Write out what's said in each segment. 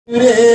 Oh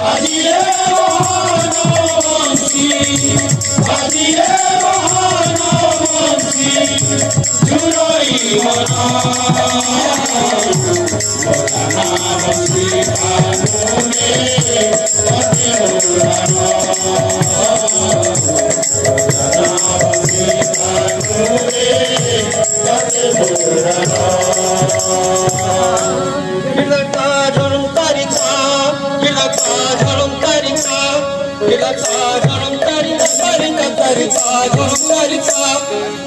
বাজিরে মহানবংশী বাজিরে মহানবংশী জুড়ই মনা বংশী কানুরে পথে উড়ানো বংশী কানুরে পথে উড়ানো Kilaka jarum tarika Kilaka jarum tarika Kilaka jarum tarika tarika tarika jarum tarika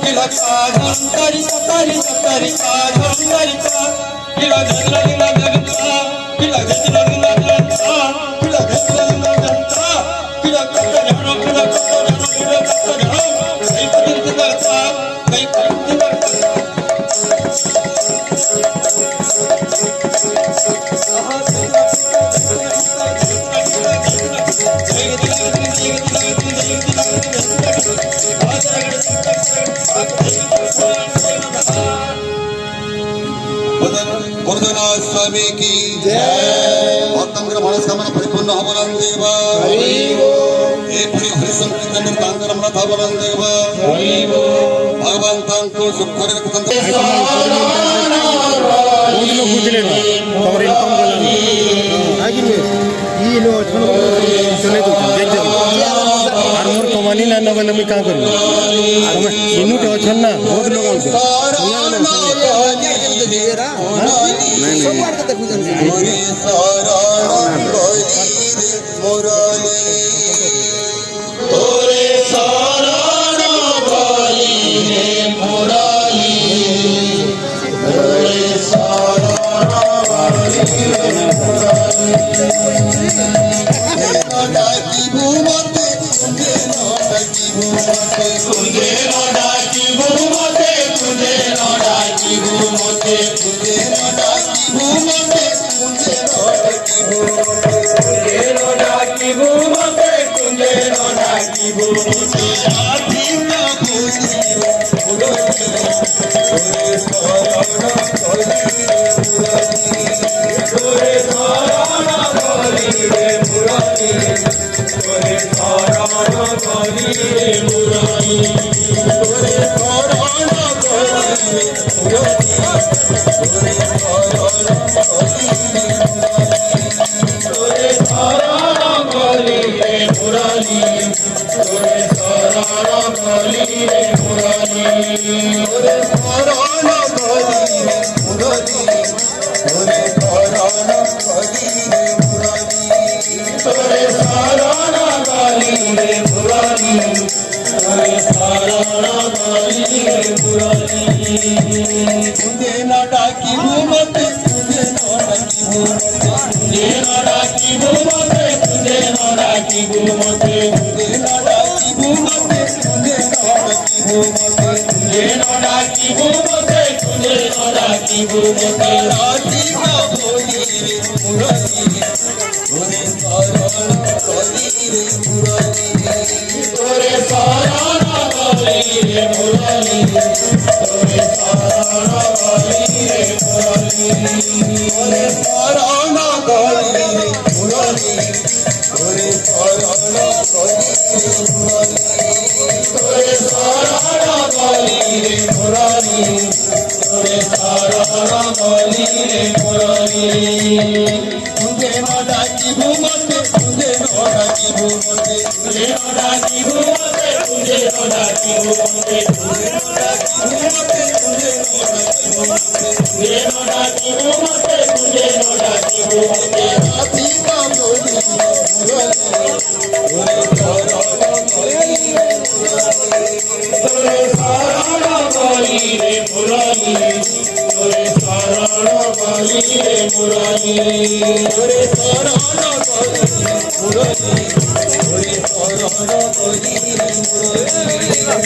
Kilaka jarum tarika tarika tarika jarum tarika Kilaka jalina jalta Kilaka jalina jalta Kilaka jalina jalta Kilaka jarum Kilaka jarum Kilaka jarum Kai patin jalta Kai patin jalta Vardhana स्वामी की भक्तांकर मनस्कामना परिपूर्ण हवनं देव हे पुरी हरिसंकीर्तन तांगरम रथ हवनं देव भगवंतांको सुखरे कुतंत ओदलो बुझले ना और income गला ಆಗಿವೆ ಈ लो छन चले तो देख दे আর মোর কমানি না নবে আমি কা করি তুমি ইনু তে छन ना बहुत लोग आउते नहीं सब बार तो देखु जन मोरे शरण गली मुरली तोरे शरण गली रे मुरली तोरे शरण गली रे मुरली डाकी घूमते तुझे डाकी घूमते तुझे डाकी घूमते तुझे डाकी घूमते तुझे डाकी घूमते तुझे डाकी घूमते तुझे डाकी घूमते तुझे डाकी घूमते आती ना भूली तोरे शरण गली रे मुरली तोरे शरण गली रे मुरली तोरे शरण गली रे मुरली तोरे शरण गली रे मुरली तोरे शरण गली रे मुरली तोरे शरण गली रे मुरली तोरे शरण गली रे मुरली तोरे शरण गली रे मुरली तोरे शरण गली रे मुरली तुझे न डाकी घूमते तुझे न डाकी घूमते तुझे डाकी घूमते तुझे डाकी घूमते तुझे न डाकी घूमते तुझे न डाकी घूमते तुझे डाकी घूमते तुझे डाकी घूमते आती ना भूली रे मुरली तोरे शरण गली रे मुरली तोरे शरण गली रे मुरली तोरे शरण गली रे मुरली तोरे शरण गली रे मुरली तोरे शरण गली रे मुरली तोरे शरण गली रे मुरली तोरे शरण गली रे मुरली तुझे न डाकी घूमते तुझे न डाकी घूमते तुझे डाकी घूमते तुझे डाकी घूमते तुझे न डाकी घूमते तुझे न डाकी घूमते तुझे डाकी घूमते तुझे डाकी घूमते आती ना भूली मुरली तोरे शरण गली रे मुरली तोरे शरण गली रे मुरली तोरे शरण गली रे मुरली तोरे शरण गली रे मुरली तोरे शरण गली रे मुरली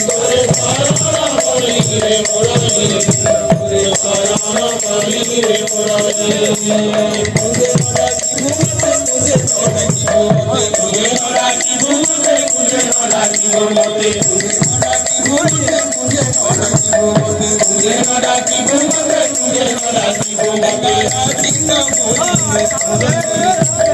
तोरे शरण गली रे मुरली तोरे शरण गली रे मुरली तुझे न डाकी घूमते तुझे न डाकी घूमते तुझे डाकी घूमते तुझे डाकी घूमते तुझे न डाकी घूमते तुझे न डाकी घूमते तुझे डाकी घूमते तुझे डाकी घूमते आती ना भूली रे मुरली